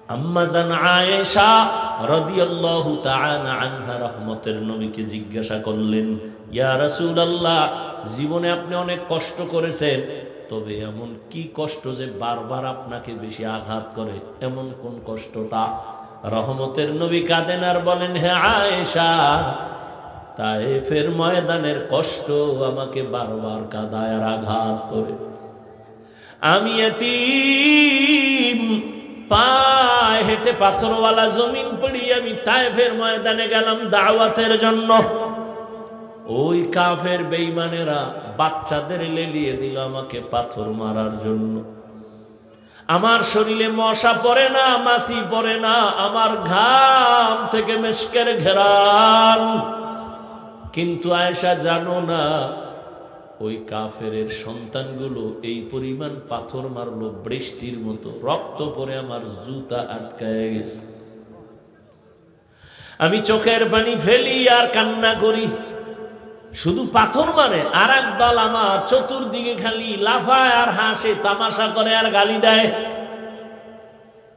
আম্মা জান আয়েশা রাদিয়াল্লাহু তাআলা আনহা রহমতের নবীকে জিজ্ঞাসা করলেন, ইয়া রাসূলুল্লাহ, জীবনে আপনি অনেক কষ্ট করেছেন, তবে এমন কি কষ্ট যে বারবার আপনাকে বেশি আঘাত করে? এমন কোন কষ্টটা? রহমতের নবী কাঁদেন আর বলেন, হে আয়েশা, তায়েফের ময়দানের কষ্ট আমাকে বারবার কাঁদায় আর আঘাত করে। আমি এতিম, পায়ে হেঁটে পাথরওয়ালা জমিন পড়ি আমি তায়েফের ময়দানে গেলাম দাওয়াতের জন্য। ওই কাফের বেঈমানেরা বাচ্চাদের লেলিয়ে দিল আমাকে পাথর মারার জন্য। আমার শরীরে মশা পড়ে না, মাছি পড়ে না, আমার ঘাম থেকে মেশকের ঘেরান। কিন্তু আয়েশা জানো না, ওই কাফের সন্তানগুলো এই পরিমাণ পাথর মারলো, বৃষ্টির মতো রক্ত পরে আমার জুতা আটকায় গেছে। আমি চোখের পানি ফেলি আর কান্না করি। শুধু পাথর মারে, আর এক দল আমার চতুর্দিকে খালি লাফায় আর হাসে, তামাশা করে আর গালি দেয়।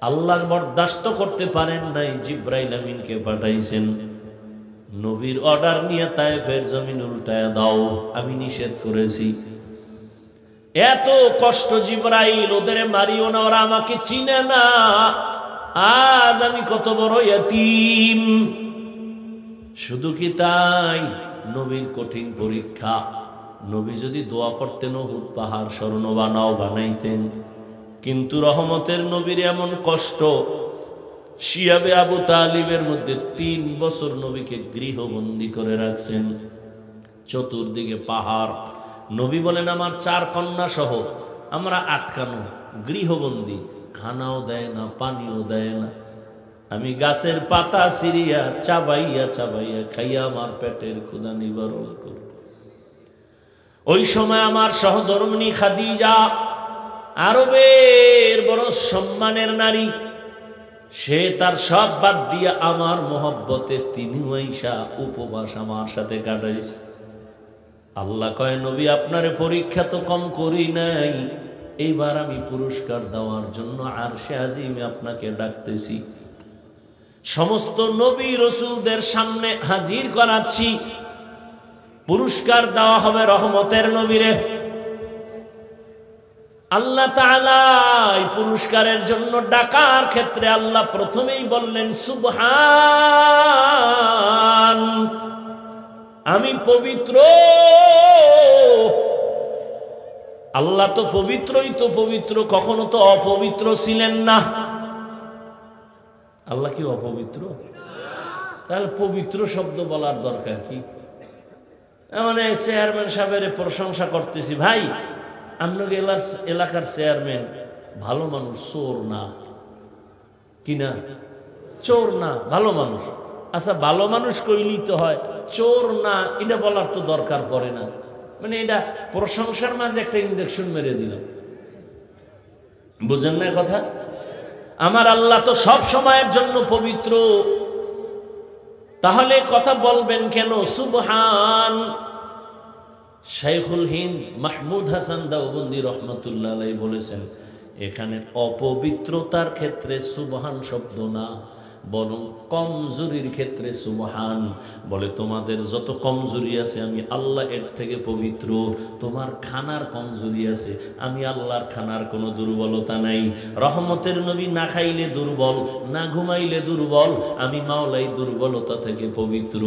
আল্লাহ বরদাস্ত করতে পারেন নাই, জিব্রাইল আমিনকে পাঠাইছেন, নবীর অর্ডার নিয়ে তায়েফের জমিন উল্টায় দাও। আমি নিষেধ করেছি। এত কষ্ট জিব্রাইল, ওদের মারিও না, ওরা আমাকে চিনে না। আজ আমি কত বড় ইয়তীম। শুধু কি তাই, নবীর কঠিন পরীক্ষা। নবী যদি দোয়া করতেন উহুদ পাহাড় স্বর্ণ বানাও, বানাইতেন। কিন্তু রহমতের নবীর এমন কষ্ট, শিয়াবে আবু তালিবের মধ্যে 3 বছর নবীকে গৃহবন্দী করে রাখছেন। চতুর্দিকে পাহাড়। নবী বলেন, আমার 4 কন্যা সহ আমরা আটকানো, গৃহবন্দী, খানাও দেয় না, পানিও দেয় না। আমি গাছের পাতা সিরিয়া চাবাইয়া চাবাইয়া খাইয়া আমার পেটের ক্ষুধা নিবারণ করব। ওই সময় আমার সহধর্মিণী খাদিজা, আরবের বড় সম্মানের নারী, সে তার সব বাদ দিয়ে আমার মোহব্বতে তিনি আইসা উপবাস আমার সাথে কাটাইছে। আল্লাহ কয়, নবী আপনারে পরীক্ষা তো কম করি নাই, এইবার আমি পুরস্কার দেওয়ার জন্য আরশে আজিমে আপনাকে ডাকতেছি। সমস্ত নবী রসুলদের সামনে হাজির করাচ্ছি, পুরস্কার দেওয়া হবে রহমতের নবীরে। আল্লাহ তাআলা এই পুরস্কারের জন্য ডাকার ক্ষেত্রে আল্লাহ প্রথমেই বললেন, সুবহান, আমি পবিত্র। আল্লাহ তো পবিত্রই তো পবিত্র, কখনো তো অপবিত্র ছিলেন না। আল্লাহ কি অপবিত্র? তাহলে পবিত্র শব্দ বলার দরকার কি? মানে চেয়ারম্যান সাহেবের প্রশংসা করতেছি, ভাই আপনাকে এলাকার চেয়ারম্যান ভালো মানুষ, চোর না, কিনা? চোর না, ভালো মানুষ। আচ্ছা, ভালো মানুষ কইলেই তো হয়, চোর না এটা বলার তো দরকার পড়ে না। মানে এটা প্রশংসার মাঝে একটা ইনজেকশন মেরে দিল। বুঝেন না কথা? আমার আল্লাহ তো সব সময়ের জন্য পবিত্র, তাহলে কথা বলবেন কেন সুবহান? শাইখুল হিন্দ মাহমুদ হাসান দেওবন্দি রহমতুল্লাহ আলাইহি বলেছেন, এখানে অপবিত্রতার ক্ষেত্রে সুবহান শব্দ না, বরং কমজোরির ক্ষেত্রে সুবহান। বলে, তোমাদের যত কমজোরি আছে আমি আল্লাহ এর থেকে পবিত্র। তোমার খানার কমজোরি আছে, আমি আল্লাহর খানার কোনো দুর্বলতা নাই। রহমতের নবী না খাইলে দুর্বল, না ঘুমাইলে দুর্বল, আমি মাওলাই দুর্বলতা থেকে পবিত্র।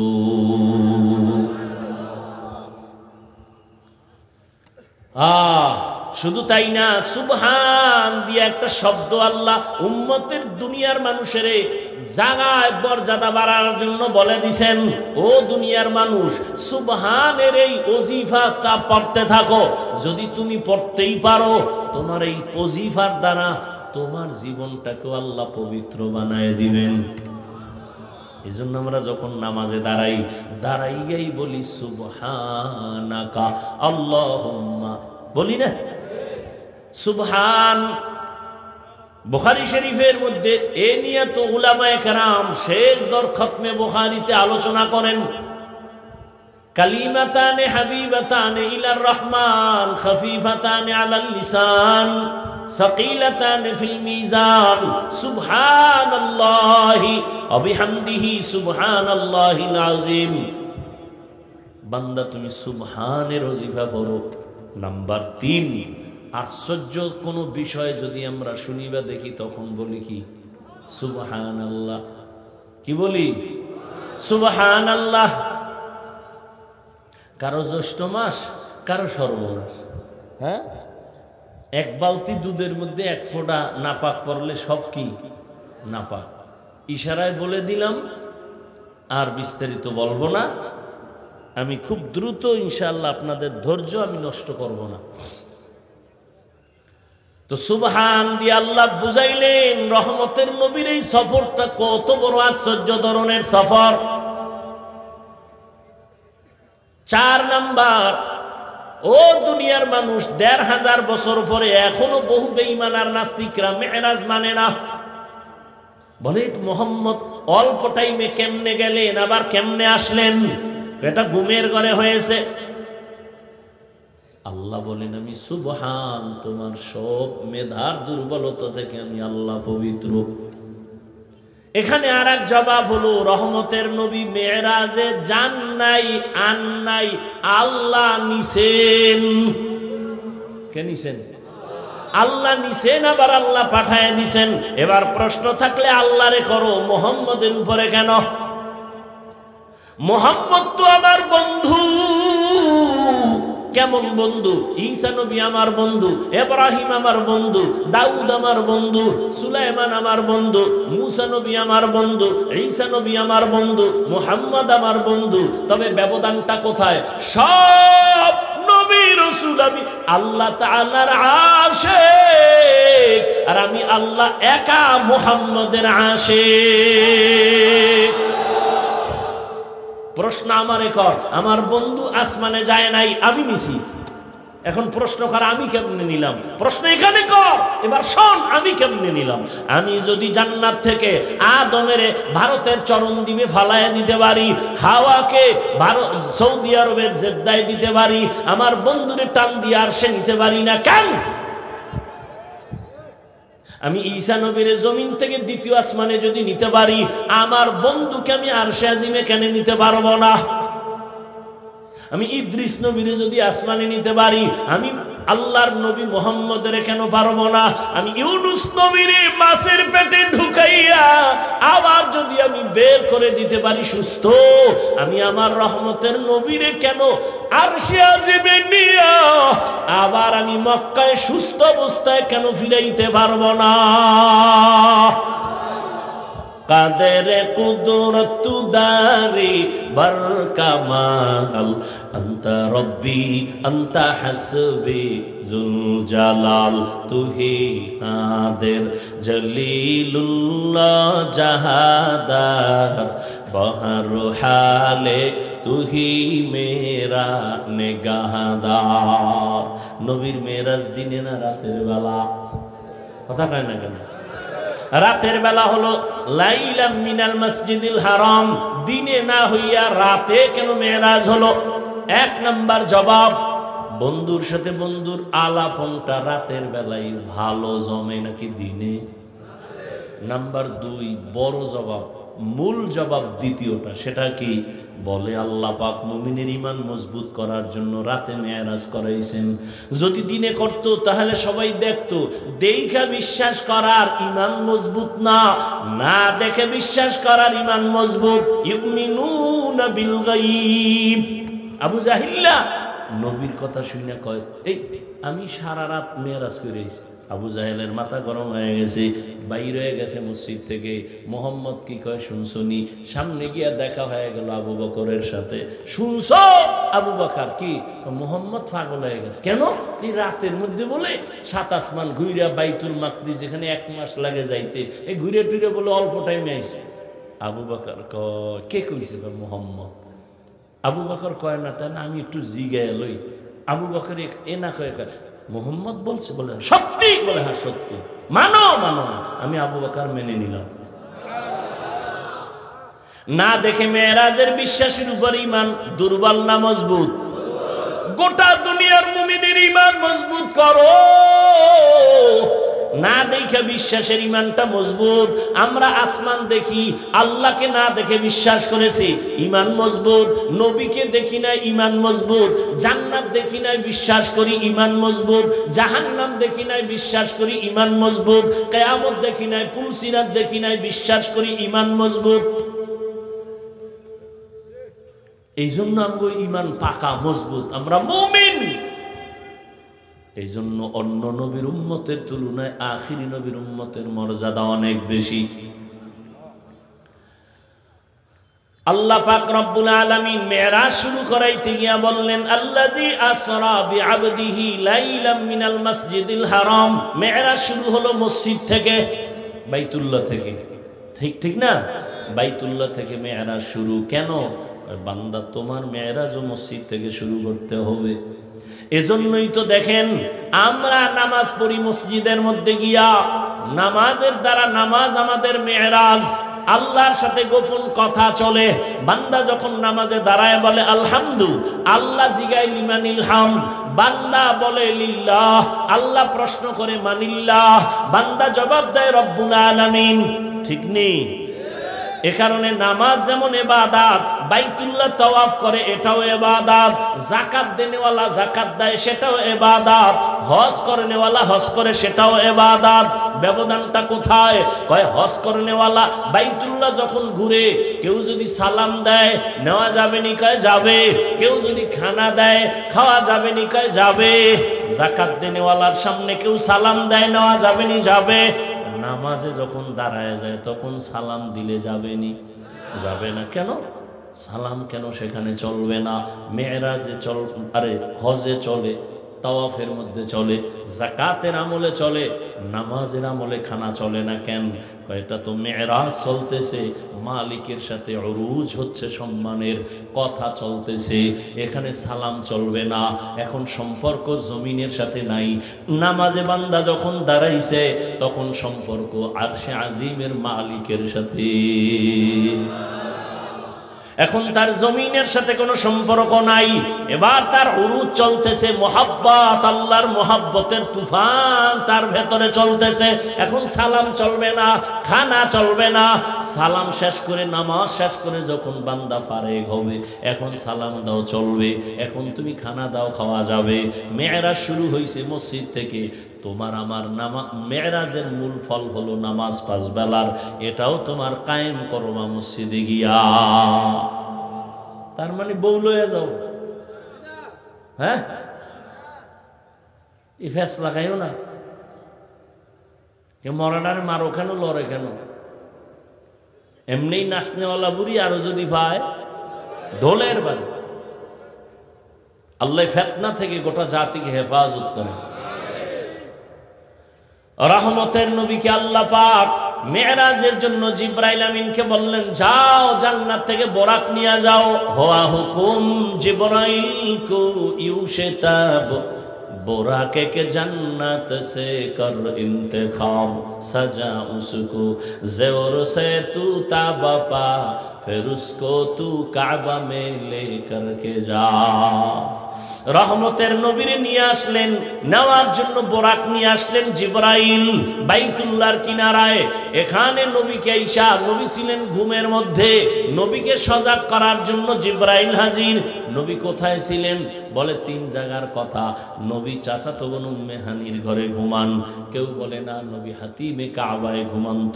শুধু তাই না, সুবহান দিয়ে একটা শব্দ আল্লাহ উম্মতের দুনিয়ার মানুষের জায়গায় মর্যাদা বাড়ার জন্য বলে দিছেন, ও দুনিয়ার মানুষ, সুবহানের এই ওজিফাটা পড়তে থাকো। যদি তুমি পড়তেই পারো, তোমার এই ওজিফার দ্বারা তোমার জীবনটাকেও আল্লাহ পবিত্র বানায় দিবেন। এই জন্য আমরা যখন নামাজে দাঁড়াইয়াই বলি সুবহানাকা আল্লাহুম্মা, বলি না সুবহান। বুখারী শরীফের মধ্যে এ নিয়ে তো উলামায়ে কেরাম শেষ দর খতমে বুখারীতে আলোচনা করেন, কালিমাতানে হাবিবাতানে ইলার রহমান খফিফাতানে আলাল লিসান সাকিলাতান ফিল মিজান সুবহানাল্লাহি ওয়া বিহামদিহি সুবহানাল্লাহিল আযীম। বান্দা তুমি সুবহানের ওজিফা পড়ো। নাম্বার 3, আশ্চর্য কোনো বিষয় যদি আমরা শুনি বা দেখি তখন বলি কি সুবহানাল্লাহ। কি বলি? সুবহানাল্লাহ। কারো জ্যৈষ্ঠ মাস, কারো সর্বনাশ। হ্যাঁ, এক বালতি দুধের মধ্যে এক ফোঁটা নাপাক পড়লে সব কি নাপাক। ইশারায় বলে দিলাম, আর বিস্তারিত বলবো না। আমি খুব দ্রুত ইনশাআল্লাহ আপনাদের ধৈর্য আমি নষ্ট করব না। তো সুবহান দিয়ে আল্লাহ বুঝাইলেন রহমতের নবীর এই সফরটা কত বড় আশ্চর্য ধরনের সফর। 4 নাম্বার, ও দুনিয়ার মানুষ, 1500 বছর পরে এখনো বহু বেঈমান আর নাস্তিকরা মেরাজ মানে না। বলে মোহাম্মদ অল্প টাইমে কেমনে গেলেন, আবার কেমনে আসলেন? এটা ঘুমের ঘরে হয়েছে। আল্লাহ বলেন আমি সুবহান, তোমার সব মেধার দুর্বলতা থেকে আমি আল্লাহ পবিত্র। এখানে আর এক জবাব হলো, রহমতের নবী মেরাজে যান নাই, আন নাই, আল্লাহ নিছেন। কে নিছেন? আল্লাহ নিছেন, আবার আল্লাহ পাঠায় দিছেন। এবার প্রশ্ন থাকলে আল্লাহরে করো, মুহাম্মদের উপরে কেন? মুহাম্মদ তো আমার বন্ধু। কেমন বন্ধু? ঈসা নবী আমার বন্ধু, ইব্রাহিম আমার বন্ধু, দাউদ আমার বন্ধু, সুলাইমান আমার বন্ধু, মুসা নবী আমার বন্ধু, ঈসা নবী আমার বন্ধু, মুহাম্মদ আমার বন্ধু। তবে ব্যবধানটা কোথায়? সব নবী রাসূল আমি আল্লাহ তাআলার আশিক, আর আমি আল্লাহ একা মুহাম্মদের আশিক। প্রশ্ন আমারে কর, আমার বন্ধু আসমানে যায় নাই, আমি নিছি। এখন প্রশ্ন কর আমি কেমনে নিলাম? প্রশ্ন এখানে কর, এবার শোন আমি কেমনে নিলাম। আমি যদি জান্নাত থেকে আদমের ভারতের চরণদ্বীপে ফালায়া দিতে পারি, হাওয়াকে সৌদি আরবের জেদ্দায় দিতে পারি, আমার বন্ধুরে টান দিয়ে আর সে নিতে পারি না কেন? আমি ঈসা নবীর জমিন থেকে দ্বিতীয় আসমানে যদি নিতে পারি, আমার বন্ধুকে আমি আরশে আজিমে কেন নিতে পারবো না? আমি ইদ্রিস নবীর যদি আসমানে নিতে পারি, আমি আল্লাহর নবী মুহাম্মদের কেন পারবো না? আমি ইউনুস নবীর মাছের পেটে ঢুকাইয়া আবার যদি আমি বের করে দিতে পারি সুস্থ, আমি আমার রহমতের নবীরে কেন আরশে আজিমে নিয়া আবার আমি মক্কায় সুস্থ অবস্থায় কেন ফিরাইতে পারবো না? কাদের কুদরত দারি বরকামাল আনতা রব্বি আনতা হাসবি জুল জালাল তুহি কাদের জলিলুল্লাহ জাহাদার বহর হালে তুহি মেরা নেগাহদার। নবীর মেরাজ দিনে না রাতের বেলা? কথা কয় না কেন? রাতের বেলা হলো লাইলাম মিনাল মসজিদিল হারাম, দিনে না হইয়া রাতে কেন মেরাজ হলো? 1 নাম্বার জবাব, বন্ধুর সাথে বন্ধুর আলাপনটা রাতের বেলায় ভালো জমে নাকি দিনে? নাম্বার 2, বড় জবাব, মূল জবাব দ্বিতীয়টা। সেটা কি? বলে আল্লাহ পাক মুমিনের ঈমান মজবুত করার জন্য রাতে মেরাজ করাইছেন। যদি দিনে করত তাহলে সবাই দেখতো। দেখা বিশ্বাস করার ঈমান মজবুত না, না দেখে বিশ্বাস করার ঈমান মজবুত। ইউমিনুনা বিল গায়ব। আবু জাহিল্লা নবীর কথা শুনে কয়, এই আমি সারা রাত মেরাজ করেছি। আবু জাহেলের মাথা গরম হয়ে গেছে, বাইর হয়ে গেছে মসজিদ থেকে। মোহাম্মদ কি কয় শুনছনি? সামনে গিয়া দেখা হয়ে গেল আবু বকরের সাথে। শুনছ? আবু বকর কি? মোহাম্মদ পাগল হয়ে গেছে। কেন? এই রাতের মধ্যে বলে 7 আসমান ঘুইরা বাইতুল মাকদিস, যেখানে 1 মাস লাগে যাইতে, এই ঘুরে টুরে বলে অল্প টাইমে আইছে। আবু বকর কয়, কে কইছে? মোহাম্মদ। আবু বকর কয় না, তাই না আমি একটু জিগায় লই। আবু বকর এ না কয়, মোহাম্মদ বলছে। বলে সত্যি? বলে হ্যাঁ সত্যি। মানো? মানো না। আমি আবু বকর মেনে নিলাম। না দেখে মেরাজের বিশ্বাসের উপর ঈমান দুর্বল না মজবুত? গোটা দুনিয়ার মুমিনের ঈমান মজবুত করো। না দেখে বিশ্বাসের ইমানটা মজবুত। আমরা আসমান দেখি, আল্লাহকে না দেখে বিশ্বাস করেছি, ইমান মজবুত। নবীকে দেখি না, ইমান মজবুত। জান্নাত দেখি না, বিশ্বাস করি, ইমান মজবুত। জাহান্নাম দেখি না, বিশ্বাস করি, ইমান মজবুত। কিয়ামত দেখি না, পুলসিরাত দেখি না, বিশ্বাস করি, ইমান মজবুত। এই জন্য আমগো ইমান পাকা মজবুত, আমরা মুমিন। এই জন্য অন্য নবীর উম্মতের তুলনায় আখিরি নবীর উম্মতের মর্যাদা অনেক বেশি। আল্লাহ পাক রব্বুল আলামিন মেরাজ শুরু করাইতে গিয়া বললেন, আল্লাযী আসরা বিআবদিহি লাইলাম মিনাল মাসজিদিল হারাম। মেরাজ শুরু হলো মসজিদ থেকে, বাইতুল্লাহ থেকে। ঠিক ঠিক না? বাইতুল্লাহ থেকে মেরাজ শুরু। কেন? বান্দা, তোমার মেরাজও মসজিদ থেকে শুরু করতে হবে। এজন্যই তো দেখেন আমরা নামাজ পড়ি মসজিদের মধ্যে গিয়া। নামাজের দ্বারা, নামাজ আমাদের মেরাজ। আল্লাহর সাথে গোপন কথা চলে। বান্দা যখন নামাজে দাঁড়ায় বলে আলহামদু, আল্লাহ জিগায় লিমানিল হামদ, বান্দা বলে লিল্লাহ। আল্লাহ প্রশ্ন করে মানিল্লাহ, বান্দা জবাব দেয় রব্বুল আলামিন। ঠিক নেই? এ কারণে নামাজ যেমন ইবাদত, বাইতুল্লাহ তাওয়াফ করে এটাও ইবাদত, যাকাত দেনেওয়ালা যাকাত দেয় সেটাও ইবাদত, হজ করেনেওয়ালা হজ করে সেটাও ইবাদত। ব্যবধানটা কোথায়? কয় হজ করেনেওয়ালা বাইতুল্লাহ যখন ঘুরে কেউ যদি সালাম দেয় নেওয়া যাবে নি, কয় যাবে। কেউ যদি খানা দেয় খাওয়া যাবে নি, কয় যাবে। যাকাত দেনেওয়ালার সামনে কেউ সালাম দেয় নেওয়া যাবে নি, যাবে। নামাজে যখন দাঁড়ায় যায় তখন সালাম দিলে যাবে নি? যাবে না। কেন? সালাম কেন সেখানে চলবে না? মেরাজে চল, আরে হজে চলে, তাওয়াফের মধ্যে চলে, যাকাতের আমলে চলে, নামাজের আমলে খানা চলে না কেন? এটা তো মেরাজ চলতেছে, মালিকের সাথে উরুজ হচ্ছে, সম্মানের কথা চলতেছে, এখানে সালাম চলবে না। এখন সম্পর্ক জমিনের সাথে নাই। নামাজে বান্দা যখন দাঁড়াইছে তখন সম্পর্ক আরশে আজিমের মালিকের সাথে। এখন তার জমিনের সাথে কোনো সম্পর্ক নাই। এবার তার উরুজ চলতেছে, মোহাব্বত, আল্লাহর মোহাব্বতের তুফান তার ভেতরে চলতেছে। এখন সালাম চলবে না, খানা চলবে না। সালাম শেষ করে, নামাজ শেষ করে যখন বান্দা ফারেগ হবে, এখন সালাম দাও চলবে, এখন তুমি খানা দাও খাওয়া যাবে। মেরাজ শুরু হয়েছে মসজিদ থেকে। তোমার আমার মেরাজের মূল ফল হলো নামাজ 5 বেলার। এটাও তোমার কায়েম করো মসজিদে গিয়া। তার মানে বউ লইয়া যাও। হ্যাঁ, এই ফেস লাগাইও না। মরাডারে মারো কেন, লড়ে কেন? এমনি নাচনেওয়ালা বুড়ি আরো যদি পায় ঢোলের বাড়ি। আল্লাহ ফিতনা থেকে গোটা জাতিকে হেফাজত করে। রহমতের নবীকে আল্লাহ পাক মেরাজের জন্য জিব্রাইল আমিনকে বললেন, যাও জান্নাত থেকে বোরাক নিয়ে যাও। হুয়া হুকুম জিব্রাইল কো ইউশতাব, बोराके के जन्नत से कर इंतखाब, सजा उसको ज़ेवर से तू ताबा पा, फिर उसको तू काबा में ले करके जा। রহমতের নবীরে নিয়ে আসলেন, নেওয়ার জন্য বোরাক নিয়ে আসলেন জিবরাইল বাইতুল্লাহর কিনারায়। এখানে নবীকে ঈশা, নবী ছিলেন ঘুমের মধ্যে, নবীকে সজাগ করার জন্য জিবরাইল হাজির। নবী কোথায় ছিলেন? বলে 3 জায়গার কথা। নবী চাচাতো বোন উম্মে হানির ঘরে ঘুমান, কেউ বলে না নবী হাতিমে কাবায় ঘুমান্ত,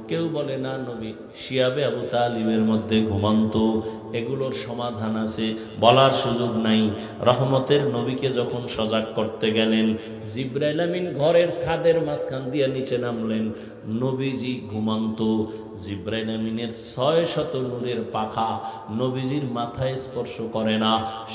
কেউ বলে না নবী শিয়াবে আবু তালিবের মধ্যে ঘুমান্ত। এগুলোর সমাধান আছে, বলার সুযোগ নাই। রহমতের নবীকে যখন সজাগ করতে গেলেন, জিবরাইল আমিন ঘরের ছাদের মাঝখান দিয়ে নিচে নামলেন। নবীজি ঘুমান্ত। জিবরাইল আমিনের 600 নূরের পাখা নবীজির মাথায় স্পর্শ করে না,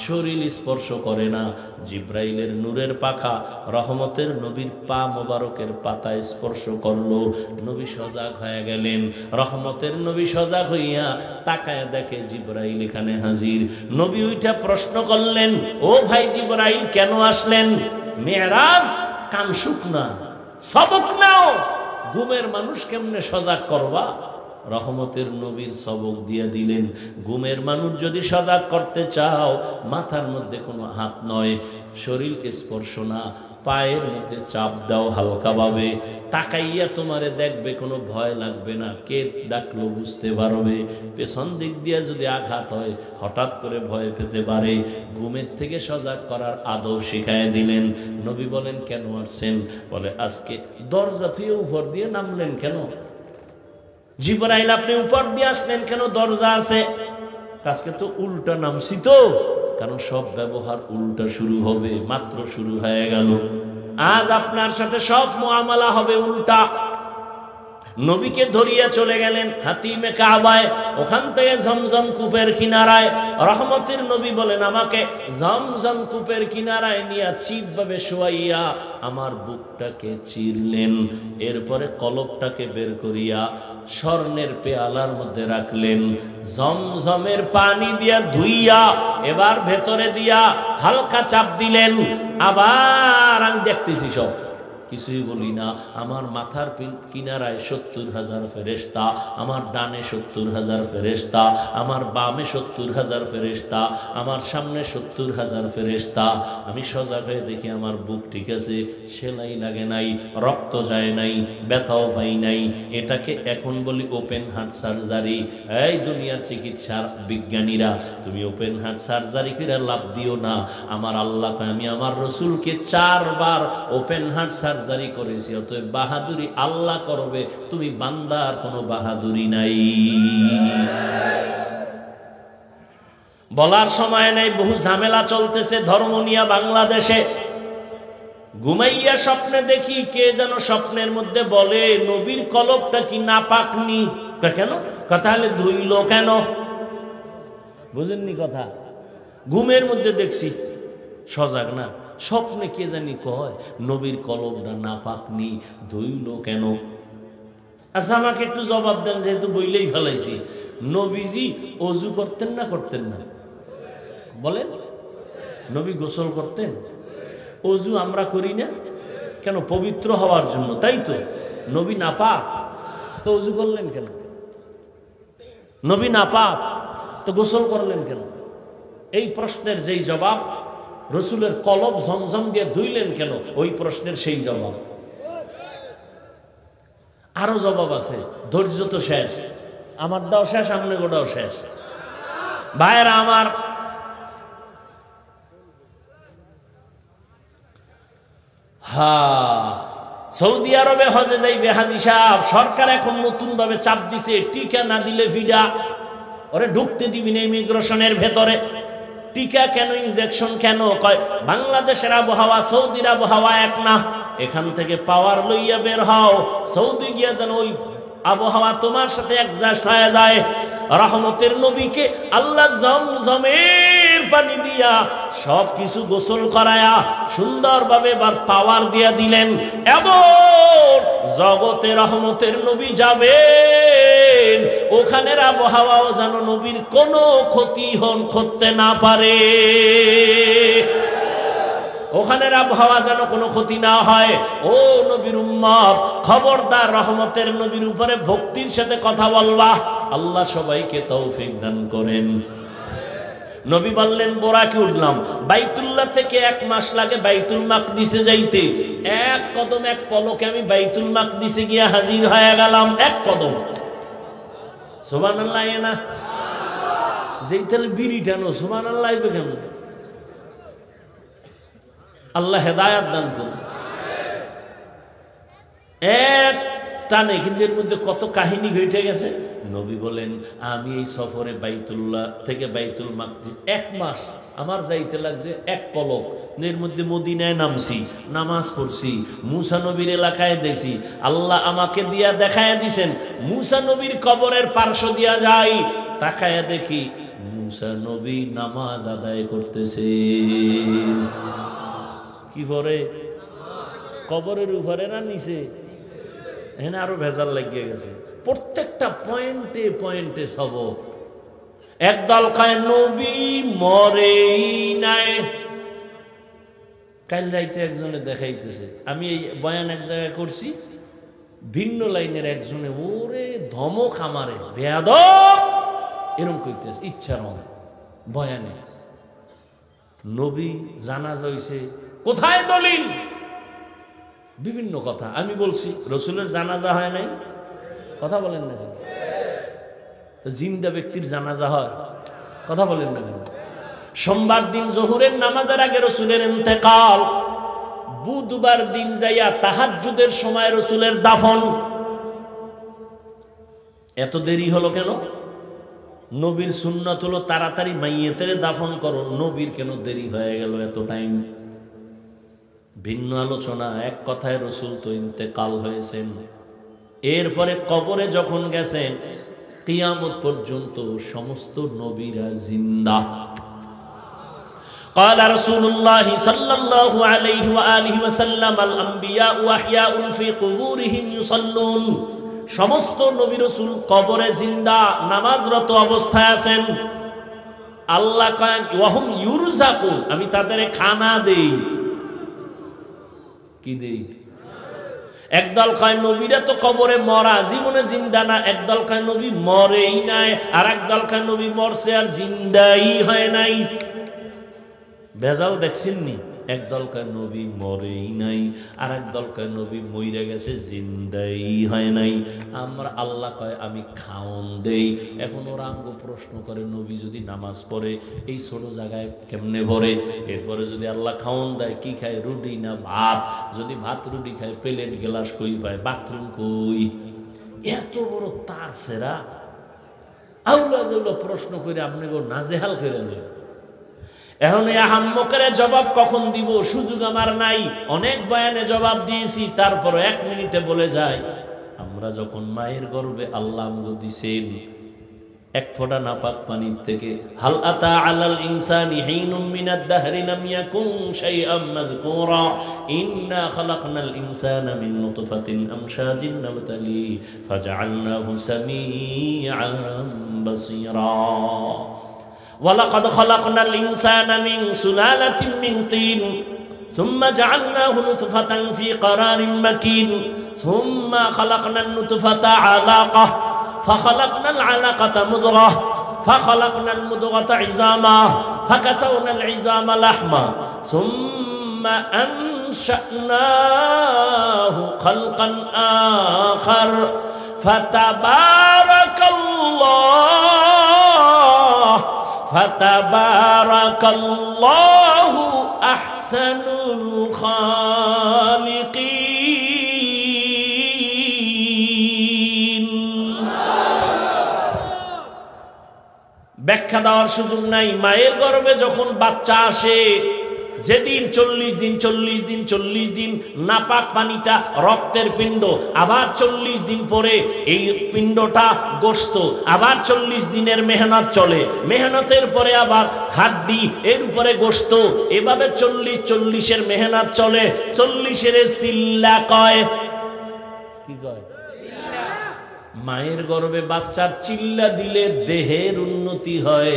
শরীর স্পর্শ করে না। জিবরাইলের নূরের পাখা রহমতের নবীর পা মোবারকের পাতায় স্পর্শ করলো। নবী সজাগ হয়ে গেলেন। রহমতের নবী সজাগ হইয়া তাকায় দেখে জিবরাইল এখানে হাজির। নবী ওইটা প্রশ্ন করলেন, ও ভাই জিবরাইল কেন আসলেন? মেরাজ কান শুকনা, সবক নাও। ঘুমের মানুষ কেমনে সজাগ করবা? রহমতের নবীর সবক দিয়ে দিলেন। ঘুমের মানুষ যদি সজাগ করতে চাও, মাথার মধ্যে কোনো হাত নয়, শরীর স্পর্শ না, পায়ের মধ্যে চাপ দাও হালকাভাবে, তাকাইয়া তোমারে দেখবে, কোনো ভয় লাগবে না, কে ডাকলো বুঝতে পারবে। পেছন দিক দিয়ে যদি আঘাত হয় হঠাৎ করে ভয় পেতে পারে। ঘুমের থেকে সজাগ করার আদব শিখায় দিলেন। নবী বলেন কেন আসছেন? বলে আজকে দরজা থেকে উপর দিয়ে নামলেন কেন? জিবরাইল আপনি উপর দিয়ে আসলেন কেন? দরজা আছে। আজকে তো উল্টা নামছি তো, কারণ সব ব্যবহার উল্টা শুরু হবে, মাত্র শুরু হয়ে গেল। আজ আপনার সাথে সব মুআমালা হবে উল্টা। নবীকে ধরিয়া চলে গেলেন হাতিমে কাবায়, ওখান থেকে জমজম কূপের কিনারায়। রহমতের নবী বলেন আমাকে জমজম কূপের কিনারায় নিয়ে চিৎভাবে শোয়াইয়া আমার বুকটাকে চিরলেন। এরপরে কলবটাকে বের করিয়া স্বর্ণের পেয়ালার মধ্যে রাখলেন। জমজমের পানি দিয়া ধুইয়া এবার ভেতরে দিয়া হালকা চাপ দিলেন। আবার আমি দেখতেছি সব কিছুই বলি না। আমার মাথার কিনারায় 70,000 ফেরেশতা, আমার ডানে 70,000 ফেরেশতা, আমার বামে 70,000 ফেরেশতা, আমার সামনে 70,000 ফেরেশতা। আমি সজাগ হয়ে দেখি আমার বুক ঠিক আছে, সেলাই লাগে নাই, রক্ত যায় নাই, ব্যথাও পাই নাই। এটাকে এখন বলি ওপেন হার্ট সার্জারি। এই দুনিয়ার চিকিৎসার বিজ্ঞানীরা, তুমি ওপেন হার্ট সার্জারি করে লাভ দিও না। আমার আল্লাহকে, আমি আমার রসুলকে 4 বার ওপেন হার্ট সার্জারি করেছি। অতএব বাহাদুরি আল্লাহ করবে, তুমি বান্দার কোনো বাহাদুরি নাই। বলার সময় নেই, বহু ঝামেলা চলতেছে ধর্ম নিয়ে বাংলাদেশে। ঘুমাইয়া স্বপ্নে দেখি কে যেন স্বপ্নের মধ্যে বলে নবীর কলবটা কি নাপাক নি? কেন? কথা হলে ধুইল কেন? বুঝেননি কথা? ঘুমের মধ্যে দেখছি, সজাগ না। স্বপ্নে কে জানি কয় নবীর কলবটা নাপাক নি, ধুইল কেন? আচ্ছা আমাকে একটু জবাব দেন, যেহেতু বইলেই ফেলাইছি। নবীজি অজু করতেন না করতেন না? বলেন। নবী গোসল করতেন? অজু আমরা করি না কেন? পবিত্র হওয়ার জন্য, তাই তো? নবী নাপাক, তো অজু করলেন কেন? নবী নাপাক, তো গোসল করলেন কেন? এই প্রশ্নের যেই জবাব, রসুলের কলব ঝমঝম দিয়ে ধুইলেন কেন, ওই প্রশ্নের সেই জবাব। আরো জবাব আছে, ধৈর্য তো শেষ। আমারটাও শেষ, আপনার গোটাও শেষ। ভাইয়েরা আমার, সৌদি আরবে হজে যাইবে হাজী সাহেব, সরকার এখন নতুন ভাবে চাপ দিছে, টিকা না দিলে ভিডা, ওরে ঢুকতে দিবি না ইমিগ্রেশনের ভেতরে। টিকা কেন, ইনজেকশন কেন? কয় বাংলাদেশের আবহাওয়া সৌদির আবহাওয়া এক না, এখান থেকে পাওয়ার লইয়া বের হও, সৌদি গিয়া যেন ওই আবহাওয়া তোমার সাথে অ্যাডজাস্ট হয়ে যায়। রহমতের নবীকে আল্লাহ জমজমের পানি দিয়া সব কিছু গোসল করায়া সুন্দরভাবে এবার পাওয়ার দিয়া দিলেন। এবং জগতে রহমতের নবী যাবেন, ওখানের আবহাওয়াও যেন নবীর কোনো ক্ষতি করতে না পারে। ওখানের আবহাওয়া যেন কোনো ক্ষতি না হয়। ও নবীর উম্মত, খবরদার রহমতের নবীর উপরে ভক্তির সাথে কথা বলবা। আল্লাহ সবাইকে তৌফিক দান করেন। নবী বললেন বোরাকে উঠলাম, বাইতুল্লাহ থেকে 1 মাস লাগে বাইতুল মাকদিসে যাইতে। 1 কদম 1 পলকে আমি বাইতুল মাকদিসে গিয়া হাজির হয়ে গেলাম। 1 কদম। সুবহানাল্লাহ। না যেই তাহলে বিড়ি টানো, সুবহানাল্লাহ কেন? আল্লাহ হেদায়াত দান করুন। 1 টানে, কিন্তু এর মধ্যে কত কাহিনী ঘটে গেছে। নবী বলেন আমি এই সফরে বাইতুল্লাহ থেকে বাইতুল মাকদিস 1 মাস আমার যাইতে লাগছে 1 পলক। এর মধ্যে মদিনায় নামছি, নামাজ পড়ছি, মুসা নবীর এলাকায় দেখছি। আল্লাহ আমাকে দিয়া দেখায় দিছেন, মুসা নবীর কবরের পার্শ্ব দিয়া যাই, তাকায়া দেখি মুসা নবী নামাজ আদায় করতেছে। কি পরে? কবরের উপরে না নিচে? এখানে আরো ভেজাল লাগিয়ে গেছে। প্রত্যেকটা পয়েন্টে পয়েন্টে সবক। একদল কয় নবী মরেই নাই। কাল রাইতে একজনে দেখাইতেছে, আমি এই বয়ান এক জায়গায় করছি, ভিন্ন লাইনের একজনে ওরে ধমক আমারে বেয়াদব এরকম কইতেছে ইচ্ছার বয়ানে। নবী জানাজা হইছে, কোথায় দলিল? বিভিন্ন কথা আমি বলছি, রসুলের জানাজা হয় নাই, কথা বলেন না কেন? তো জিন্দা ব্যক্তির জানাজা হয়, কথা বলেন না কেন? সোমবার দিন জোহরের নামাজের আগে রসুলের ইন্তেকাল, বুধবার দিন যাইয়া তাহাজ্জুদের সময় রসুলের দাফন। এত দেরি হলো কেন? নবীর সুন্নাত হলো তাড়াতাড়ি মাইয়েতের দাফন করো, নবীর কেন দেরি হয়ে গেল এত টাইম? ভিন্ন আলোচনা। এক কথায় রসুল তো ইন্তেকাল হয়েছেন, এরপরে কবরে যখন গেছেন কিয়ামত পর্যন্ত সমস্ত নবীরা জিন্দা। قال رسول الله صلى الله عليه وآله وسلم الأنبياء أحياء في قبورهم يصلون। সমস্ত নবী রাসূল কবরে জিন্দা, নামাজরত অবস্থায় আছেন। আল্লাহ কয় ওয়াহুম ইউরজাকুন, আমি তাদের খানা দেই। কি দেই? একদল কয় নবীরা তো কবরে মরা, জীবনে জিন্দা না। একদল কয় নবী মরেই নাই, আর একদল কয় নবী মরছে আর জিন্দাই হয় নাই। ভেজাল দেখছেননি? একদল কয় নবী মরেই নাই, আর একদল কয় নবী মইরা গেছে, জিন্দাই হয় নাই। আমরা আল্লাহ কয় আমি খাওন দেই। এখন ওরা আমগো প্রশ্ন করে নবী যদি নামাজ পড়ে এই ছোট জায়গায় কেমনে পড়ে? এরপরে যদি আল্লাহ খাওন দেয় কি খায়, রুটি না ভাত? যদি ভাত রুটি খায় প্লেট গ্লাস কই পায়, বাথরুম কই? এত বড় তার সেরা আউলা যেগুলো প্রশ্ন করে আপনাকে নাজেহাল করে নেই। এখন এই আহাম্মকের জবাব কখন দিব সুযোগ আমার নাই। অনেক বয়ানে জবাব দিয়েছি, তারপর 1 মিনিটে বলে যায়। আমরা যখন মায়ের গর্ভে আল্লাহ আমগো দিছেন এক ফোঁটা নাপাক পানির থেকে, হাল আতা আলাল ইনসানি হিনুম মিনাদ দাহরি লাম ইয়াকুন শাইআম মাযকুরা ইন্না খালাকনাল ইনসানা মিন নুতফাতিন আমশাজিন নাবতালি ফাজআলনাহু সামিআন বাসীরা। وَلَقَدْ خَلَقْنَا الْإِنسَانَ مِنْ سُلَالَةٍ مِنْ طِينٍ ثُمَّ جَعَلْنَاهُ نُطْفَةً فِي قَرَارٍ مَكِينٍ ثُمَّ خَلَقْنَا النُّطْفَةَ عَلَقَةً فَخَلَقْنَا الْعَلَقَةَ مُضْغَةً فَخَلَقْنَا الْمُضْغَةَ عِظَامًا فَكَسَوْنَا الْعِظَامَ لَحْمًا ثُمَّ أَنشَأْنَاهُ خَلْقًا آخَرَ فَتَبَارَكَ اللَّهُ أَحْسَنُ الْخَالِقِينَ। ব্যাখ্যা দেওয়ার সুযোগ নাই। মায়ের গর্ভে যখন বাচ্চা আসে, যেদিন 40 দিন নাপাক পানিটা রক্তের পিণ্ড, আবার 40 দিন পরে এই পিণ্ডটা গোশত, আবার 40 দিনের মেহনত চলে, মেহনতের পরে আবার হাড্ডি, এর উপরে গোশত, এভাবে 40-40-এর মেহনত চলে। 40-এর সিল্লা কয়। কি কয়? মায়ের গর্ভে বাচ্চার চিল্লা দিলে দেহের উন্নতি হয়,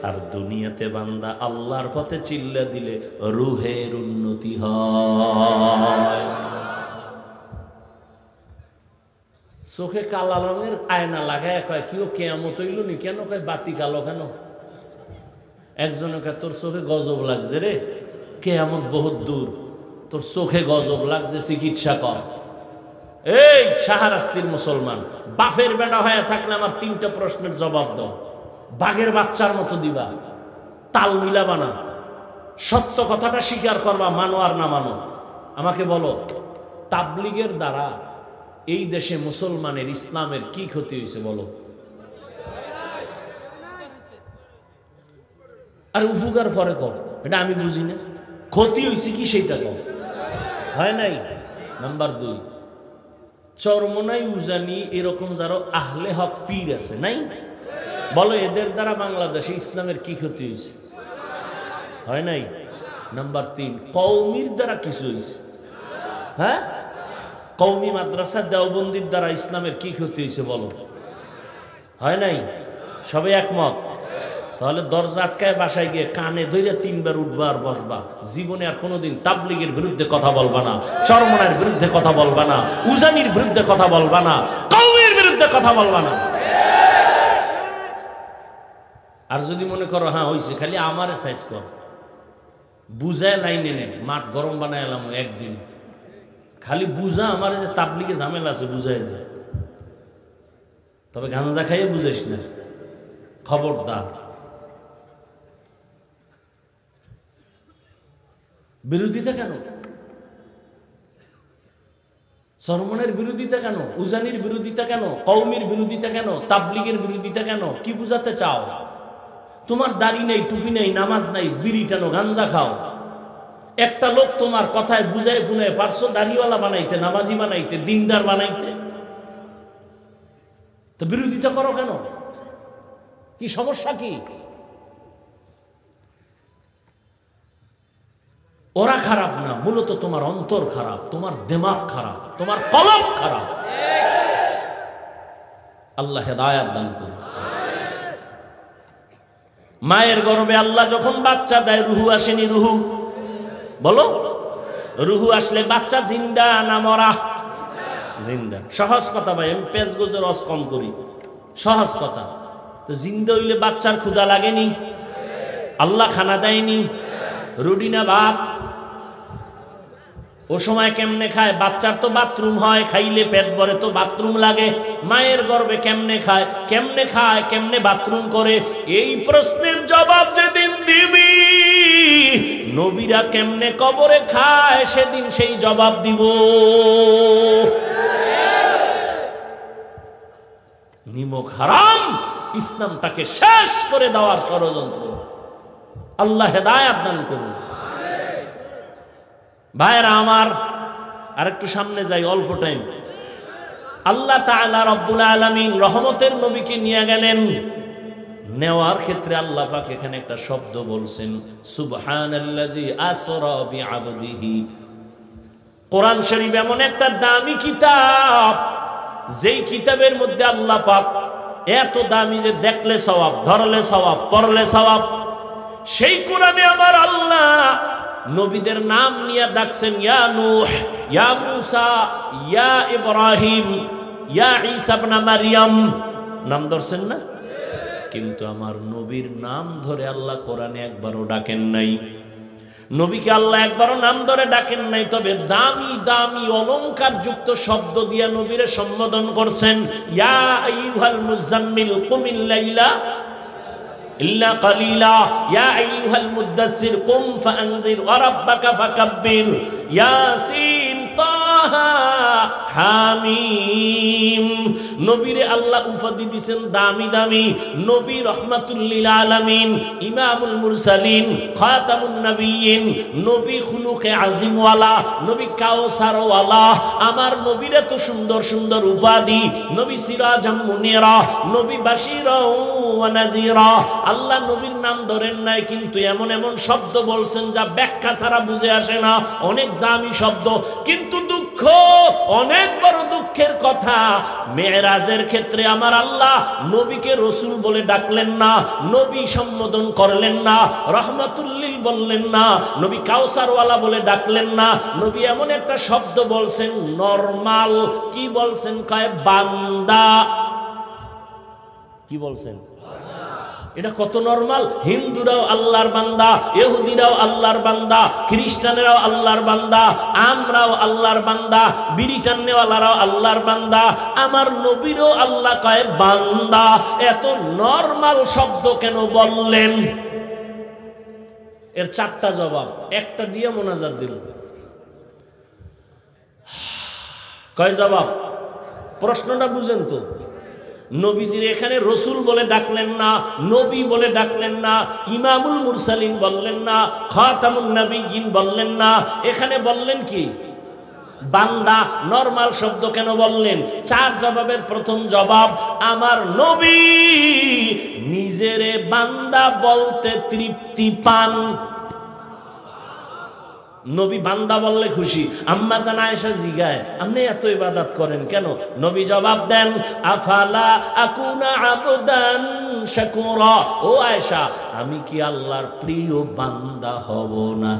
আর দুনিয়াতে বান্দা আল্লাহর পথে চিল্লা দিলে রুহের উন্নতি হয়। চোখে কালা রঙের আয়না লাগায় কয় কি ও কেয়ামত হইল নি? কেন কয় বাতি কালো কেন? একজনে কয় তোর চোখে গজব লাগছে রে, কেয়ামত বহুত দূর, তোর চোখে গজব লাগছে, চিকিৎসা কর। এই শাহরাস্তির মুসলমান, বাপের বেটা হয়ে থাকলে আমার 3টা প্রশ্নের জবাব দাও, বাঘের বাচ্চার মতো দিবা, তাল মিলাবা না, সত্য কথাটা স্বীকার করবা, মানো আর না মানো। আমাকে বলো, তাবলিগের দ্বারা এই দেশে মুসলমানের ইসলামের কি ক্ষতি হয়েছে বলো? আর উপকার পরে কর, এটা আমি বুঝি না। ক্ষতি হয়েছে কি সেইটা কর, হয় নাই? নাম্বার 2, চরমনাই উজানি এরকম যারা আহলে হক পীর আছে নাই, বলো এদের দ্বারা বাংলাদেশে ইসলামের কি ক্ষতি হয়েছে? হয় নাই? নাম্বার 3, কওমির দ্বারা কিছু হয়েছে? হ্যাঁ, কওমি মাদ্রাসা দেওবন্দির দ্বারা ইসলামের কি ক্ষতি হয়েছে বলো? হয় নাই? সবাই একমত? তাহলে দরজা আটকায় বাসায় গিয়ে কানে ধরে 3 বার উঠবা আর বসবা। জীবনে আর কোনোদিন তাবলিগের বিরুদ্ধে কথা বলবা না, চরমনার বিরুদ্ধে কথা বলবা না, উজানির বিরুদ্ধে কথা বলবা না, কওমির বিরুদ্ধে কথা বলবা না। আর যদি মনে করো হ্যাঁ হয়েছে, খালি আমারে সাইজ কর, বুঝায় লাইনে নে, মাঠ গরম বানায় এলাম একদিনে, খালি বুঝা আমার যে তাবলিগে ঝামেলা আছে বুঝাই যায়, তবে গাঞ্জা খাইয়ে বুঝাইস না, খবরদার। বিরোধিতা কেন? সরমনের বিরোধিতা কেন? উজানির বিরোধিতা কেন? কওমির বিরোধিতা কেন? তাবলিগের বিরোধিতা কেন? কি বুঝাতে চাও? তোমার দাড়ি নেই, টুপি নেই, নামাজ নাই, বিড়ি টানো, গাঞ্জা খাও। একটা লোক তোমার কথায় বুঝায় ফুনায় পারছো দাড়িওয়ালা বানাইতে, নামাজি বানাইতে, দিনদার বানাইতে, তো বিরোধিতা করো কেন? কি সমস্যা কি? ওরা খারাপ না, মূলত তোমার অন্তর খারাপ, তোমার দিমাগ খারাপ, তোমার কলব খারাপ। আল্লাহ হেদায়েত দান করুন। মায়ের গর্ভে আল্লাহ যখন বাচ্চা দেয়, রুহু আসেনি? রুহু বলো, রুহু আসলে বাচ্চা জিন্দা না মরা? জিন্দা। সহজ কথা ভাই, আমি পেঁচ গোছের রস কম করি, সহজ কথা। তো জিন্দা হইলে বাচ্চার ক্ষুধা লাগেনি? আল্লাহ খানা দেয়নি? রুটি না ভাত? ও সময় কেমনে খায়? বাচ্চার তো বাথরুম হয়, খাইলে পেট ভরে তো বাথরুম লাগে। মায়ের গর্ভে কেমনে খায়, কেমনে খায়, কেমনে বাথরুম করে? এই প্রশ্নের জবাব যেদিন দিবি, নবীরা কেমনে কবরে খায় সেদিন সেই জবাব দিব। নিমক হারাম ইসলামটাকে শেষ করে দেওয়ার ষড়যন্ত্র। আল্লাহ হেদায়েত দান করুন। ভাইরা আমার, আর একটু সামনে যাই, অল্প টাইম। আল্লাহ তাআলা রব্বুল আলামিন রহমতের নবীকে নিয়ে গেলেন। নেওয়ার ক্ষেত্রে আল্লাহ পাক এখানে একটা শব্দ বলছেন, সুবহানাল্লাযী আসরা বিআবদিহি। কোরআন শরীফ এমন একটা দামি কিতাব, যেই কিতাবের মধ্যে আল্লাহ পাক এত দামি যে দেখলে সওয়াব, ধরলে সওয়াব, পড়লে সওয়াব। সেই কোরআনে আমার আল্লাহ নবীদের নাম নিয়ে ডাকছেন, ইয়া নূহ, ইয়া মূসা, ইয়া ইব্রাহিম, ইয়া ঈসা ইবনে মারইয়াম, নাম ধরছেন না? কিন্তু আমার নবীর নাম ধরে আল্লাহ কোরআনে একবারও ডাকেন নাই। নবীকে আল্লাহ একবারও নাম ধরে ডাকেন নাই, তবে দামি দামি অলংকার যুক্ত শব্দ দিয়ে নবীরে সম্বোধন করছেন। ইয়া আইয়ুহাল মুজাম্মিল কুমিল লাইলা ইল্লা কালিলা, ইয়া আইয়ুহাল মুদ্দাসসির কুম ফাআনযির ওয়া রাব্বাকা ফাকাব্বির, ইয়াসিন, তাহা, হামিম। নবীরে আল্লাহ উপাধি দিয়েছেন দামি দামি। নবী রহমাতুল লিল আলামিন, ইমামুল মুরসালিন, খাতামুন নবিয়্যিন, নবী খুলুকে আজিম ওয়ালা, নবী কাউসার ওয়ালা। আমার নবীর এত সুন্দর সুন্দর উপাধি, নবী সিরাজাম মুনিরা, নবী বাশীরা ওয়া নাযীরা। আল্লাহ নবীর নাম ধরেন নাই, কিন্তু এমন এমন শব্দ বলছেন যা ব্যাখ্যা ছাড়া বুঝে আসে না। অনেক দামি শব্দ, কিন্তু দুঃখ, অনেক বড় দুঃখের কথা, মেরাজের ক্ষেত্রে আমার আল্লাহ নবীকে রসুল বলে ডাকলেন না, নবী সম্বোধন করলেন না, রহমাতুল লিল বললেন না, নবী কাউসারওয়ালা বলে ডাকলেন না। নবী এমন একটা শব্দ বলছেন নরমাল। কি বলছেন? কয় বান্দা। কি বলছেন? এটা কত নরমাল। হিন্দুরাও আল্লাহর বান্দা, ইহুদিরাও আল্লাহর বান্দা, খ্রিস্টানেরাও আল্লাহর বান্দা, আমরাও আল্লাহর বান্দা, বিড়ি টান্নেওয়ালারাও আল্লাহর বান্দা, আমার নবীরও আল্লাহ কয় বান্দা। এত নরমাল শব্দ কেন বললেন? এর চারটা জবাব, একটা দিয়ে মোনাজাত দিল। কয় জবাব? প্রশ্নটা বুঝেন তো। নবীজির এখানে রসুল বলে ডাকলেন না, নবী বলে ডাকলেন না, ইমামুল মুরসালিন বললেন না, খাতামুন নবিয়্যিন বললেন না। এখানে বললেন কি? বান্দা। নরমাল শব্দ কেন বললেন? চার জবাবের প্রথম জবাব, আমার নবী নিজেরে বান্দা বলতে তৃপ্তি পান। নবী বান্দা বললে খুশি। আম্মা জান আয়েশা জিগায়, আপনি এত ইবাদত করেন কেন? নবী জবাব দেন, আফালা আকুনা আবদান শাকুরা। ও আয়েশা, আমি কি আল্লাহর প্রিয় বান্দা হব না?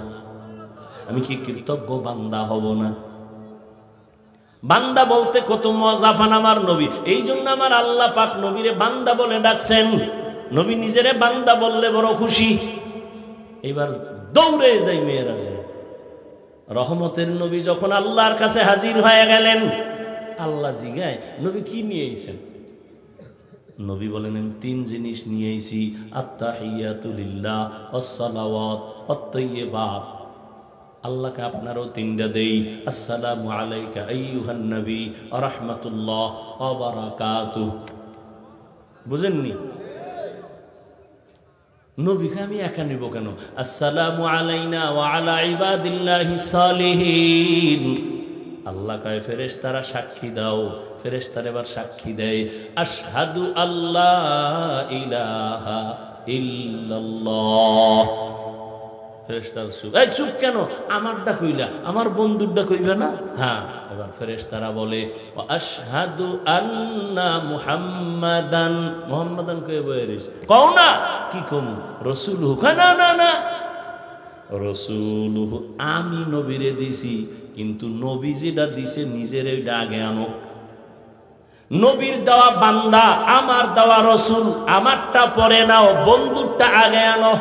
আমি কি কৃতজ্ঞ বান্দা হব না? বান্দা বলতে কত মজা পান আমার নবী। এই জন্য আমার আল্লাহ পাক নবীরে বান্দা বলে ডাকছেন। নবী নিজেরে বান্দা বললে বড় খুশি। এবার দৌড়ে যাই মেয়েরাজে, রহমতের নবী যখন আল্লাহর কাছে হাজির হয়ে গেলেন, আল্লাহ জিগায় নবী কি নিয়ে এসেছেন? নবী বলেন আমি 3 জিনিস নিয়ে এসেছি, আত্তাহিয়াতু লিল্লাহ ওয়াসসালাওয়াত ওয়াত-তাইয়্যিবাত। আল্লাহকে আপনারও 3টা দেই, আসসালামু আলাইকা আইয়ুহান নবী ওয়া রাহমাতুল্লাহ ওয়া বারাকাতুহু। বুঝেননি? নবীকে আমি একা নিব কেন? আসসালামু আলাইনা ওয়া আলা ইবাদিল্লাহিস সালিহিন। আল্লাহ কয় ফেরেশতারা সাক্ষী দাও। ফেরেশতারা এবার সাক্ষী দেয়, আশহাদু আল্লাহ ইলাহা ইল্লাল্লাহ। ফেরেশতারা চুপ। এই চুপ কেন? আমারটা কইলা, আমার বন্ধুরটা কইবে না? হ্যাঁ। এবার ফেরেশতারা বলে আশহাদু আন্না মুহাম্মাদান। মুহাম্মাদান কই বইরিস কও না? কি কম? রাসূলুহু। না না না, রাসূলুহু আমি নবীরে দিছি, কিন্তু নবী যেটা দিছে নিজের ওইটা আগে আনো। নবীর দেওয়া বান্দা, আমার দেওয়া রাসূল, আমারটা পরে নাও, বন্ধুরটা আগে আনো।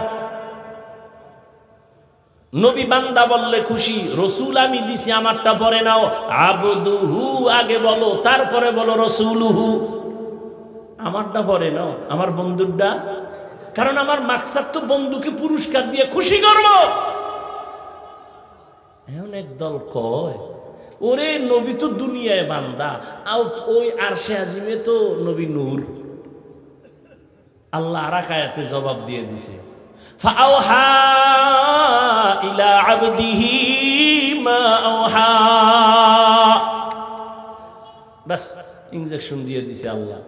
নবী বান্দা বললে খুশি, রসুল আমি দিছি আমারটা পরে নাও। আবদুহু আগে বলো, তারপরে বলো রসুলুহু। আমারটা পরে নাও, আমার বন্ধুরটা। কারণ আমার মাকসাদ তো বন্ধুকে পুরস্কার দিয়ে খুশি করব। এখন একদল কয় ওরে নবী তো দুনিয়ায় বান্দা, ওই আরশে আজিমে তো নবী নূর। আল্লাহ আর এক আয়াতে জবাব দিয়ে দিছে, ফাআওহা ইলা আবদিহি মা আওহা। বাস ইনজেকশন দিয়ে দিছে আল্লাহ।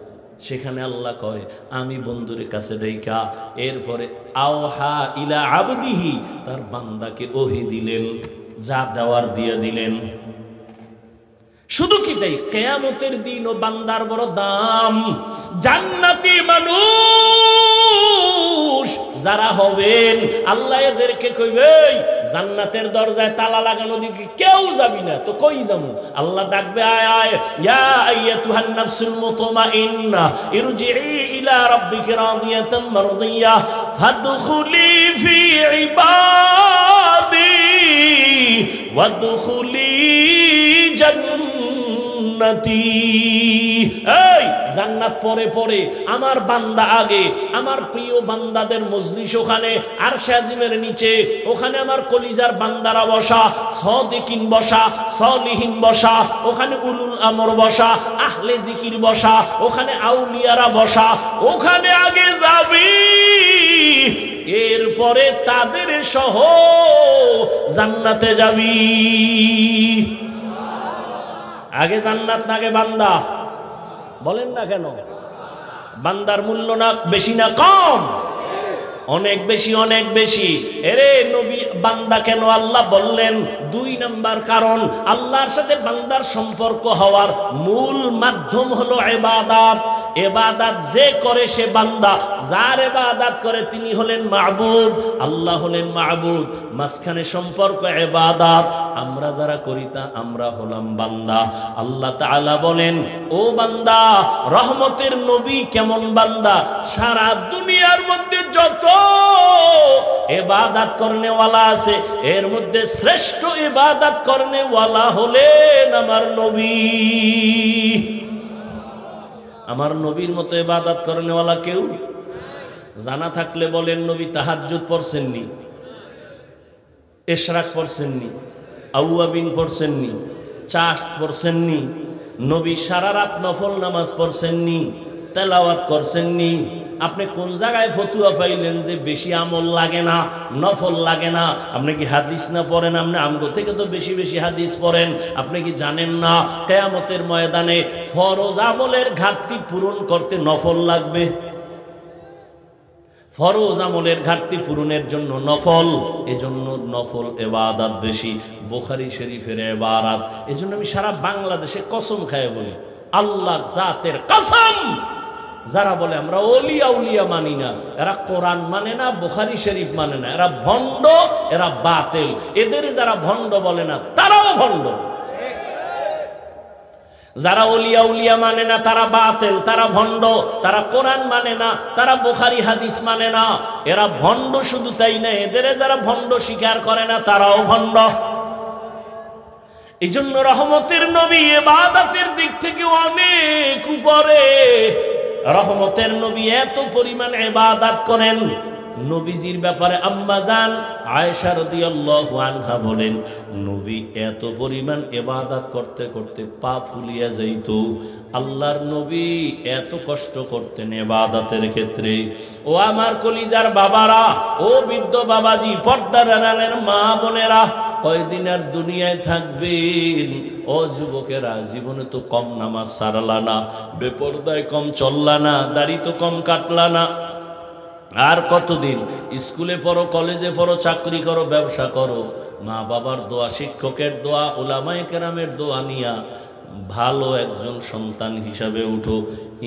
সেখানে আল্লাহ কয় আমি বন্ধুর কাছে ডাইকা, এরপরে আওহা ইলা আবদিহি, তার বান্দাকে ওহী দিলেন, যা দেওয়ার দিয়ে দিলেন। শুধু কি তাই, কিয়ামতের দিন ও বান্দার বড় দাম। জান্নাতি মানুষ যারা হবেন, আল্লাহ এদেরকে কইবে জান্নাতের দরজায় তালা লাগানো দিকে কেউ যাবি না, তো কই যাবো? আল্লাহ ডাকবে আয় আয়, ইয়া আইয়াতুহান নাফসুল মুতমাইন্না ইরজিই ইলা রাব্বিকি রাদিয়াতাম মারদিয়াহ ফাদখুলি ফি ইবাদি ওয়াদখুলি জান্নাতি। এই জান্নাত পরে পরে, আমার বান্দা আগে। আমার প্রিয় বান্দাদের মজলিস ওখানে আরশে আজিমের নিচে, ওখানে আমার কলিজার বান্দারা বসা, সাদিকিন বসা, সালিহিন বসা, ওখানে উলুল আমর বসা, আহলে জিকির বসা, ওখানে আউলিয়ারা বসা। ওখানে আগে যাবি, এরপরে তাদের সহ জান্নাতে যাবি। আগে জান্নাত না আগে বান্দা? বলেন না কেন? বান্দার মূল্য না বেশি না কম? অনেক বেশি, অনেক বেশি। এরে নবী বান্দা কেন আল্লাহ বললেন? 2 নাম্বার কারণ, আল্লাহর সাথে বান্দার সম্পর্ক হওয়ার মূল মাধ্যম হলো ইবাদত। ইবাদত যে করে সে বান্দা, যার ইবাদত করে তিনি হলেন মাবুদ, আল্লাহ হলেন মাবুদ। মাঝখানে সম্পর্ক ইবাদত, আমরা যারা করি তা আমরা হলাম বান্দা। আল্লাহ তাআলা বলেন ও বান্দা, রহমতের নবী কেমন বান্দা? সারা দুনিয়ার মধ্যে যত ইবাদত করনেওয়ালা আছে, এর মধ্যে শ্রেষ্ঠ ইবাদত করনেওয়ালা হলেন আমার নবী। আমার নবীর মতো ইবাদত করনেওয়ালা কেউ জানা থাকলে বলেন। নবী তাহাজ্জুদ পড়ছেননি? ইশরাক পড়ছেননি? আউয়াবিন পড়ছেননি? চাশত পড়ছেননি? নবী সারা রাত নফল নামাজ পড়ছেননি? তেলাওয়াত করছেননি? আপনি কোন জায়গায় ফতুয়া পাইলেন যে বেশি আমল লাগে না, নফল লাগে না? আপনি কি হাদিস না পড়েন? আপনি আমগো থেকে তো বেশি বেশি হাদিস পড়েন। আপনি কি জানেন না কিয়ামতের ময়দানে ফরজ আমলের ঘাটতি পূরণ করতে নফল লাগবে? ফরজ আমলের ঘাটতি পূরণের জন্য নফল, এজন্য নফল ইবাদত বেশি। বুখারী শরীফের ইবারত। এজন্য আমি সারা বাংলাদেশে কসম খায় বলি, আল্লাহর জাতের কসম, যারা বলে আমরা ওলিয়া উলিয়া মানি না, এরা কোরআন মানে না, বুখারী শরীফ মানে না, এরা ভণ্ড, এরা বাতিল। এদের যারা ভণ্ড বলে না তারাও ভণ্ড। যারা ওলিয়া উলিয়া মানে না তারা বাতিল, তারা ভণ্ড। তারা কোরআন মানে না, তারা বুখারী হাদিস মানে না, এরা ভণ্ড। শুধু তাই না, এদের যারা ভণ্ড স্বীকার করে না তারাও ভণ্ড। এই জন্য রহমতের নবী ইবাদতের দিক থেকে অনেক উপরে। রহমতের নবী এত পরিমাণ ইবাদত করেন। নবীজির ব্যাপারে আম্মা জান আয়েশা রাদিয়াল্লাহু আনহা বলেন, নবী এত পরিমাণ ইবাদত করতে করতে পা ফুলিয়া যাইত। আল্লাহর নবী এত কষ্ট করতেন ইবাদতের ক্ষেত্রে। ও আমার কলিজার বাবারা, ও বৃদ্ধ বাবাজি, পর্দার আড়ালের মা বোনেরা, কয়দিন আর দুনিয়ায় থাকবেন? ও যুবকেরা, জীবনে তো কম নামাজ সারলা না, বেপরদায় কম চললা না, দাড়ি তো কম কাটলা না। আর কতদিন? স্কুলে পড়ো, কলেজে পড়ো, চাকরি করো, ব্যবসা করো, মা বাবার দোয়া, শিক্ষকের দোয়া, উলামায়ে কেরামের দোয়া নিয়া ভালো একজন সন্তান হিসাবে উঠো।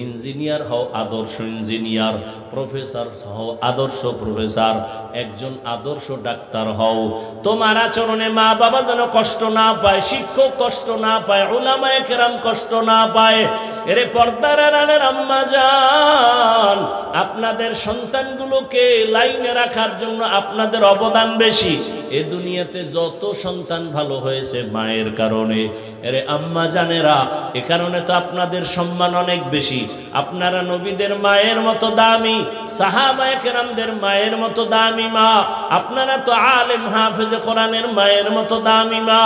ইঞ্জিনিয়ার হও, আদর্শ ইঞ্জিনিয়ার। প্রফেসর হও, আদর্শ প্রফেসর। একজন আদর্শ ডাক্তার হও। তোমার আচরণে মা বাবা যেন কষ্ট না পায়, শিক্ষক কষ্ট না পায়, উলামায়ে কেরাম কষ্ট না পায়। এরে পর্দার আড়ালের আম্মা জান, আপনাদের সন্তানগুলোকে লাইনে রাখার জন্য আপনাদের অবদান বেশি। এ দুনিয়াতে যত সন্তান ভালো হয়েছে মায়ের কারণে। এরে আম্মা জানেরা, এ কারণে তো আপনাদের সম্মান অনেক বেশি। আপনারা নবীদের মায়ের মতো দামি, সাহাবায়ে কেরামদের মায়ের মতো দামি মা। আপনারা তো আলেম হাফেজে কোরআনের মায়ের মতো দামি মা।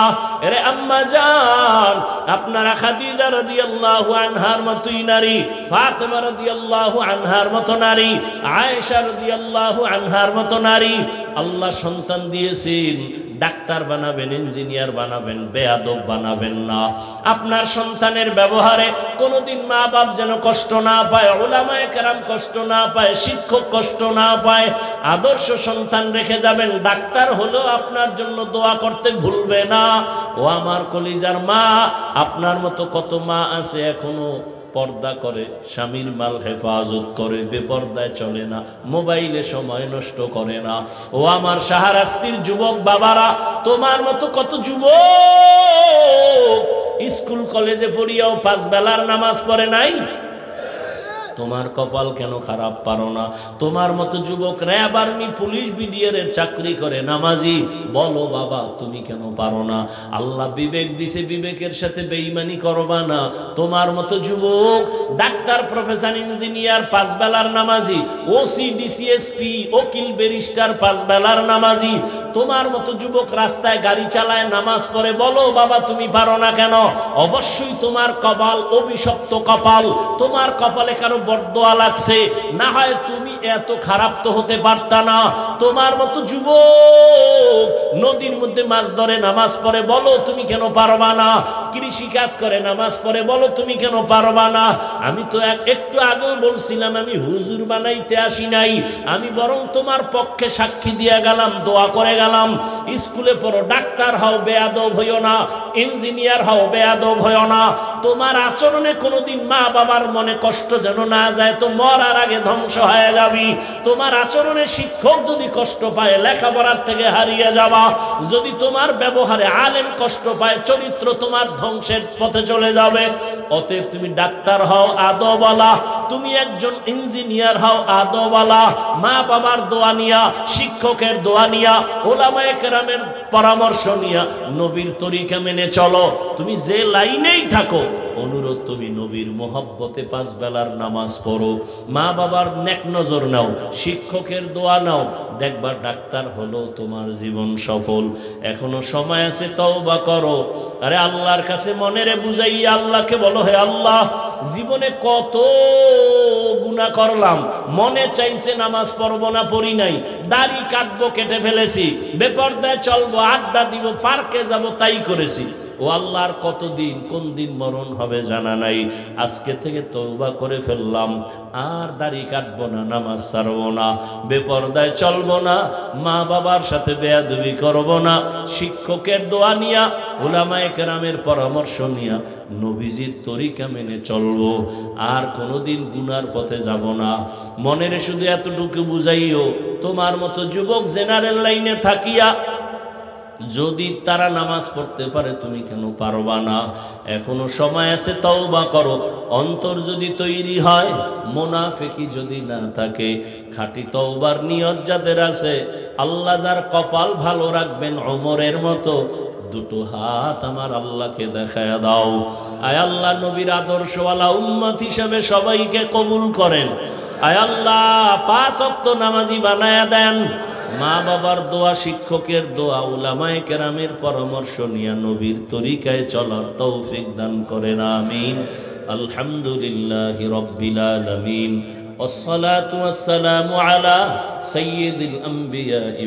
এরে আম্মা জান, আপনারা খাদিজা রাদিয়াল্লাহু আনহার মতোই নারী, ফাতেমা রাদিয়াল্লাহু আনহার মতো নারী, আয়েশা রাদিয়াল্লাহু আনহার মতো নারী। আল্লাহ সন্তান দিয়েছেন, ডাক্তার বানাবেন, ইঞ্জিনিয়ার বানাবেন, বেয়াদব বানাবেন না। আপনার সন্তানের ব্যবহারে কোনোদিন মা বাপ যেন কষ্ট না পায়, উলামায়ে কেরাম কষ্ট না পায়, শিক্ষক কষ্ট না পায়। আদর্শ সন্তান রেখে যাবেন। ডাক্তার হলেও আপনার জন্য দোয়া করতে ভুলবে না। ও আমার কলিজার মা, আপনার মতো কত মা আছে এখনো পর্দা করে, স্বামীর মাল হেফাজত করে, বেপর্দায় চলে না, মোবাইলে সময় নষ্ট করে না। ও আমার শাহরাস্তির যুবক বাবারা, তোমার মতো কত যুবক স্কুল কলেজে পড়িয়াও 5 বেলার নামাজ পড়ে নাই। তোমার কপাল কেন খারাপ? পারো না? তোমার মতো যুবক র্যাব, আর্মি, পুলিশ, বিডিআর এর চাকরি করে, নামাজি। বলো বাবা, তুমি কেন পারো না? আল্লাহ বিবেক দিছে, বিবেকের সাথে বেঈমানি করবা না। তোমার মতো যুবক ডাক্তার, প্রফেসর, ইঞ্জিনিয়ার, 5 বেলার নামাজি, ওসি, ডিসিএসপি, উকিল, ব্যারিস্টার, 5 বেলার নামাজি। তোমার মতো যুবক রাস্তায় গাড়ি চালায়, নামাজ পড়ে। বলো বাবা, তুমি পারো না কেন? অবশ্যই তোমার কপাল অভিশপ্ত কপাল। তোমার কপালে কারো বরদোয়া লাগছে, না হয় তুমি এত খারাপ তো হতে পারতা না। তোমার মতো যুবক নদীর মধ্যে মাছ ধরে, নামাজ পড়ে। বলো তুমি কেন পারবা না? কৃষি কাজ করে, নামাজ পড়ে। বলো তুমি কেন পারবা না? আমি তো একটু আগেও বলছিলাম, আমি হুজুর বানাইতে আসি নাই, আমি বরং তোমার পক্ষে সাক্ষী দিয়ে গেলাম, দোয়া করে গেলাম। স্কুলে পড়ো, ডাক্তার হও, বেয়াদব হইও না, ইঞ্জিনিয়ার হও, বেয়াদব হইও না। তোমার আচরণে কোনোদিন মা বাবার মনে কষ্ট যেন না যায়, তো মরার আগে ধ্বংস হয়ে যাবি। তোমার আচরণে শিক্ষক যদি কষ্ট পায়, লেখাপড়ার থেকে হারিয়ে যাবা। যদি তোমার ব্যবহারে আলেম কষ্ট পায়, চরিত্র তোমার ধ্বংসের পথে চলে যাবে। অতএব তুমি ডাক্তার হও আদবওয়ালা, তুমি একজন ইঞ্জিনিয়ার হও আদবওয়ালা। মা বাবার দোয়া নিয়া, শিক্ষকের দোয়া নিয়া, উলামায়ে কেরামের পরামর্শ নিয়া নবীর তরিকা মেনে চলো। তুমি যে লাইনেই থাকো, অনুরোধ তুমি নবীর মোহাব্বতে 5 বেলার নামাজ পড়ো, মা বাবার নেক নজর নাও, শিক্ষকের দোয়া নাও। দেখবা ডাক্তার হলো তোমার জীবন সফল। এখনো সময় আছে, তওবা করো। আরে আল্লাহর কাছে মনেরে বুঝাইয়া আল্লাহকে বলো, হে আল্লাহ, জীবনে কত গুনাহ করলাম, মনে চাইছে নামাজ পড়বো না, পড়ি নাই, দাড়ি কাটবো, কেটে ফেলেছি, বেপরদায় চলবো, আড্ডা দিব, পার্কে যাব, তাই করেছি। ও আল্লাহর কতদিন, কোন দিন মরণ হবে জানা নাই। আজকে থেকে তওবা করে ফেললাম, আর দাড়ি কাটবো না, নামাজ ছাড়বো না, বেপরদায় চলবো না, মা বাবার সাথে বেয়াদবি করবো না, শিক্ষকের দোয়া নিয়া, উলামায়ে কেরামের পরামর্শ নিয়া নবীজির তরিকা মেনে চলবো, আর কোনোদিন গুনার পথে যাব না। মনের শুধু এতটুকু বুঝাইও, তোমার মতো যুবক জেনারেল লাইনে থাকিয়া যদি তারা নামাজ পড়তে পারে, তুমি কেন পারবা না? এখনো সময় আছে, তওবা করো। অন্তর যদি তৈরি হয়, মুনাফিকি যদি না থাকে, খাঁটি তওবার নিয়ত যাদের আছে, আল্লাহ যার কপাল ভালো রাখবেন, ওমরের মতো দুটো হাত আমার আল্লাহকে দেখায়া দাও। আয় আল্লাহ, নবীর আদর্শওয়ালা উম্মত হিসেবে সবাইকে কবুল করেন। আয় আল্লাহ, 5 ওয়াক্ত নামাজি বানায়া দেন। মা বাবার দোয়া, শিক্ষকের দোয়া, উলামায়ে কেরামের পরামর্শ নিয়ে নবীর তরিকায় চলার তৌফিক দান করেন। আমিন। আলহামদুলিল্লাহি রাব্বিল আলামিন। والصلاة والسلام على سيد الأنبياء